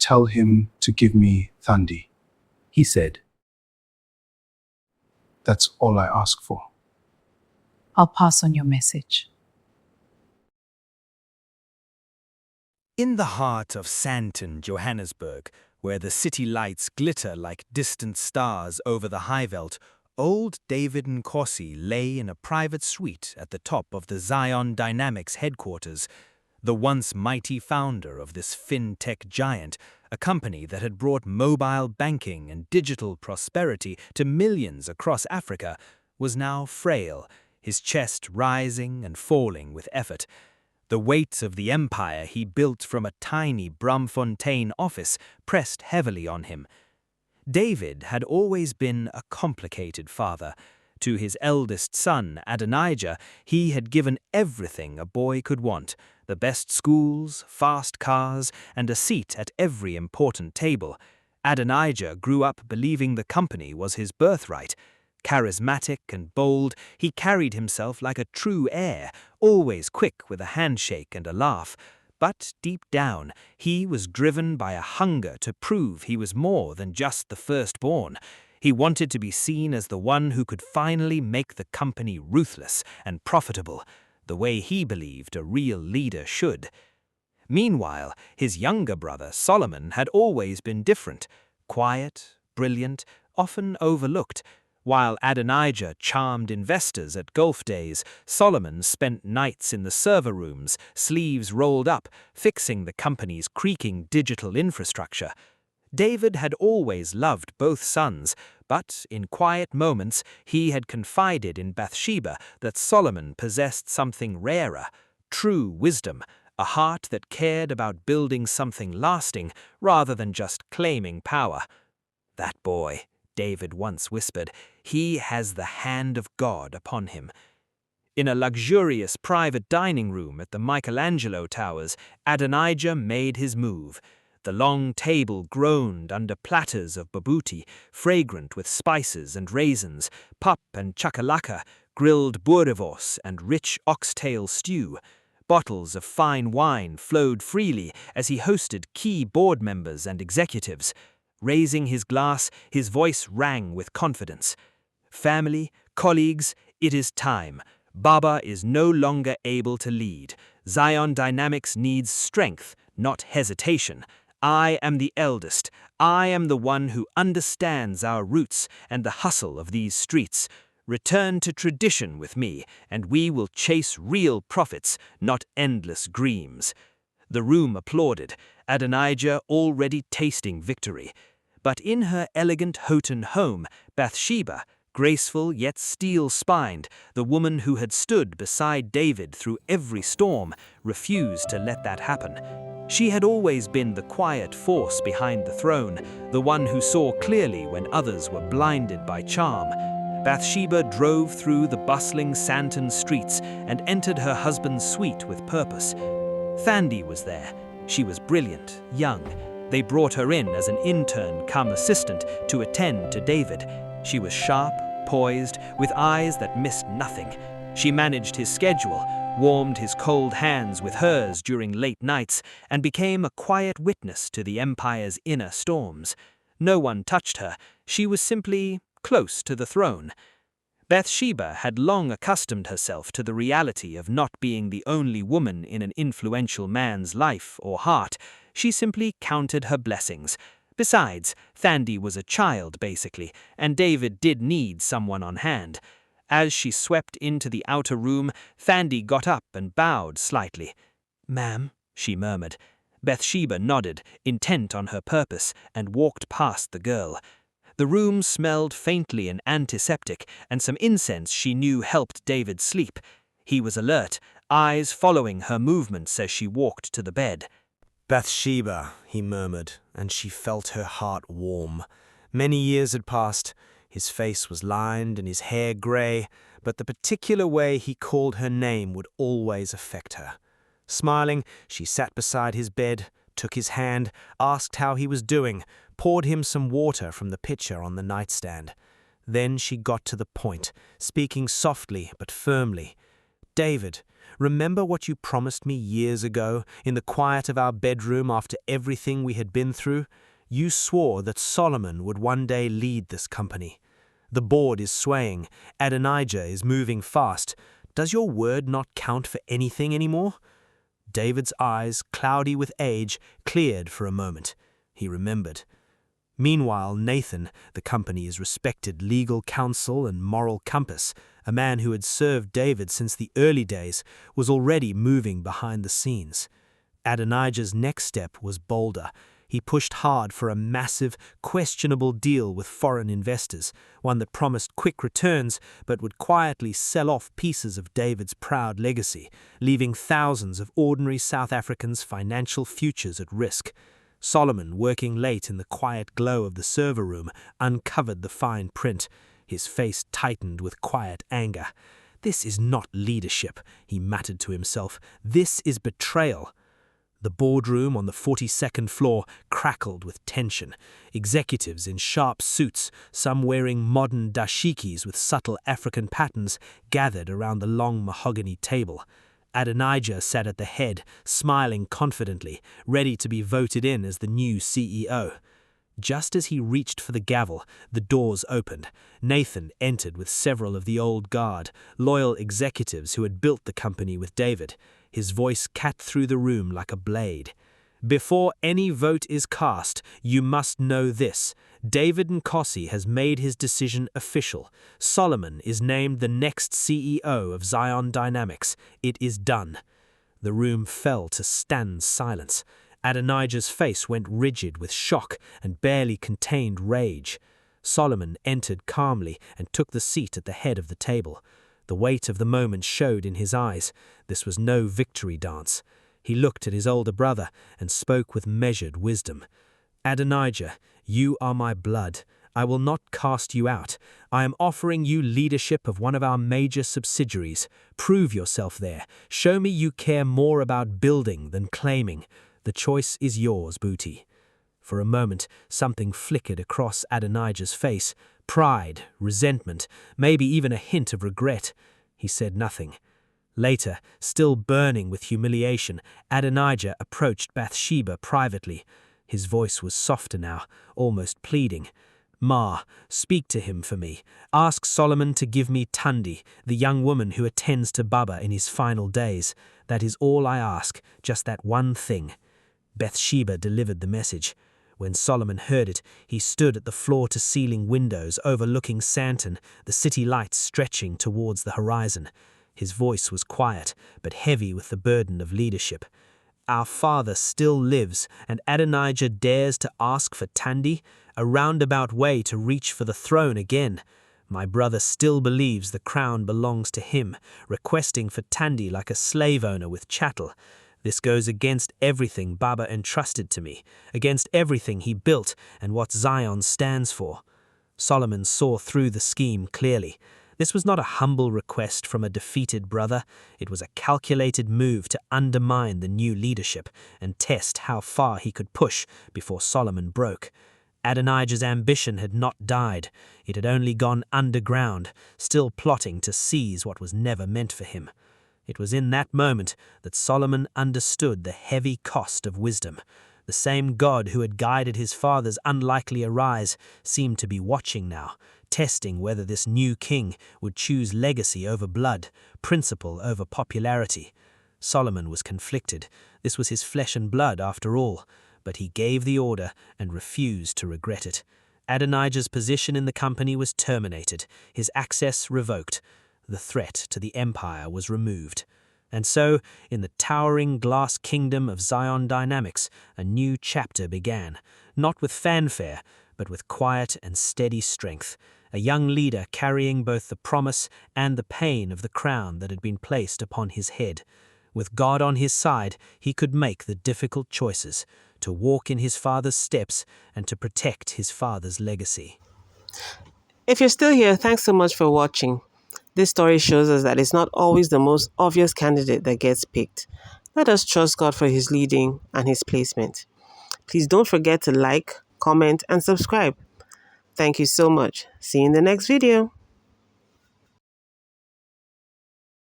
Tell him to give me Thandi. he said. That's all I ask for. I'll pass on your message. In the heart of Sandton, Johannesburg, where the city lights glitter like distant stars over the Highveld, old David Nkosi lay in a private suite at the top of the Zion Dynamics headquarters. The once mighty founder of this fintech giant, a company that had brought mobile banking and digital prosperity to millions across Africa, was now frail, his chest rising and falling with effort. The weight of the empire he built from a tiny Braamfontein office pressed heavily on him. David had always been a complicated father. To his eldest son, Adonijah, he had given everything a boy could want: the best schools, fast cars, and a seat at every important table. Adonijah grew up believing the company was his birthright. Charismatic and bold, he carried himself like a true heir, always quick with a handshake and a laugh. But deep down, he was driven by a hunger to prove he was more than just the firstborn. He wanted to be seen as the one who could finally make the company ruthless and profitable, the way he believed a real leader should. Meanwhile, his younger brother, Solomon, had always been different: quiet, brilliant, often overlooked. While Adonijah charmed investors at golf days, Solomon spent nights in the server rooms, sleeves rolled up, fixing the company's creaking digital infrastructure. David had always loved both sons, but in quiet moments he had confided in Bathsheba that Solomon possessed something rarer: true wisdom, a heart that cared about building something lasting rather than just claiming power. "That boy," David once whispered, "he has the hand of God upon him." In a luxurious private dining room at the Michelangelo Towers, Adonijah made his move. The long table groaned under platters of babuti, fragrant with spices and raisins, pap and chakalaka, grilled boerewors, and rich oxtail stew. Bottles of fine wine flowed freely as he hosted key board members and executives. Raising his glass, his voice rang with confidence. "Family, colleagues, it is time. Baba is no longer able to lead. Zion Dynamics needs strength, not hesitation. I am the eldest. I am the one who understands our roots and the hustle of these streets. Return to tradition with me, and we will chase real profits, not endless dreams." The room applauded, Adonijah already tasting victory. But in her elegant Houghton home, Bathsheba, graceful yet steel-spined, the woman who had stood beside David through every storm, refused to let that happen. She had always been the quiet force behind the throne, the one who saw clearly when others were blinded by charm. Bathsheba drove through the bustling Sandton streets and entered her husband's suite with purpose. Thandi was there. She was brilliant, young. They brought her in as an intern come assistant to attend to David. She was sharp, poised, with eyes that missed nothing. She managed his schedule, warmed his cold hands with hers during late nights, and became a quiet witness to the empire's inner storms. No one touched her. She was simply close to the throne. Bathsheba had long accustomed herself to the reality of not being the only woman in an influential man's life or heart. She simply counted her blessings. Besides, Thandi was a child, basically, and David did need someone on hand. As she swept into the outer room, Thandi got up and bowed slightly. "Ma'am," she murmured. Bathsheba nodded, intent on her purpose, and walked past the girl. The room smelled faintly an antiseptic, and some incense she knew helped David sleep. He was alert, eyes following her movements as she walked to the bed. "Bathsheba," he murmured, and she felt her heart warm. Many years had passed. His face was lined and his hair grey, but the particular way he called her name would always affect her. Smiling, she sat beside his bed, took his hand, asked how he was doing, poured him some water from the pitcher on the nightstand. Then she got to the point, speaking softly but firmly. "David, Remember what you promised me years ago, in the quiet of our bedroom after everything we had been through? You swore that Solomon would one day lead this company. The board is swaying. Adonijah is moving fast. Does your word not count for anything anymore? David's eyes, cloudy with age, cleared for a moment. He remembered. Meanwhile, Nathan, the company's respected legal counsel and moral compass, a man who had served David since the early days, was already moving behind the scenes. Adonijah's next step was bolder. He pushed hard for a massive, questionable deal with foreign investors, one that promised quick returns but would quietly sell off pieces of David's proud legacy, leaving thousands of ordinary South Africans' financial futures at risk. Solomon, working late in the quiet glow of the server room, uncovered the fine print. His face tightened with quiet anger. "This is not leadership," he muttered to himself. "This is betrayal." The boardroom on the 42nd floor crackled with tension. Executives in sharp suits, some wearing modern dashikis with subtle African patterns, gathered around the long mahogany table. Adonijah sat at the head, smiling confidently, ready to be voted in as the new CEO. Just as he reached for the gavel, the doors opened. Nathan entered with several of the old guard, loyal executives who had built the company with David. His voice cut through the room like a blade. "Before any vote is cast, you must know this. David Nkosi has made his decision official. Solomon is named the next CEO of Zion Dynamics. It is done." The room fell to stunned silence. Adonijah's face went rigid with shock and barely contained rage. Solomon entered calmly and took the seat at the head of the table. The weight of the moment showed in his eyes. This was no victory dance. He looked at his older brother and spoke with measured wisdom. "Adonijah, you are my blood. I will not cast you out. I am offering you leadership of one of our major subsidiaries. Prove yourself there. Show me you care more about building than claiming. The choice is yours, Booty." For a moment, something flickered across Adonijah's face. Pride, resentment, maybe even a hint of regret. He said nothing. Later, still burning with humiliation, Adonijah approached Bathsheba privately. His voice was softer now, almost pleading. "Ma, speak to him for me. Ask Solomon to give me Tundi, the young woman who attends to Baba in his final days. That is all I ask, just that one thing." Bathsheba delivered the message. When Solomon heard it, he stood at the floor-to-ceiling windows overlooking Santon, the city lights stretching towards the horizon. His voice was quiet, but heavy with the burden of leadership. "Our father still lives, and Adonijah dares to ask for Tundi, a roundabout way to reach for the throne again. My brother still believes the crown belongs to him, requesting for Tundi like a slave owner with chattel. This goes against everything Baba entrusted to me, against everything he built and what Zion stands for." Solomon saw through the scheme clearly. This was not a humble request from a defeated brother. It was a calculated move to undermine the new leadership and test how far he could push before Solomon broke. Adonijah's ambition had not died. It had only gone underground, still plotting to seize what was never meant for him. It was in that moment that Solomon understood the heavy cost of wisdom. The same God who had guided his father's unlikely arise seemed to be watching now, testing whether this new king would choose legacy over blood, principle over popularity. Solomon was conflicted. This was his flesh and blood after all, but he gave the order and refused to regret it. Adonijah's position in the company was terminated, his access revoked. The threat to the empire was removed. And so, in the towering glass kingdom of Zion Dynamics, a new chapter began, not with fanfare, but with quiet and steady strength, a young leader carrying both the promise and the pain of the crown that had been placed upon his head. With God on his side, he could make the difficult choices, to walk in his father's steps and to protect his father's legacy. If you're still here, thanks so much for watching. This story shows us that it's not always the most obvious candidate that gets picked. Let us trust God for his leading and his placement. Please don't forget to like, comment, and subscribe. Thank you so much. See you in the next video.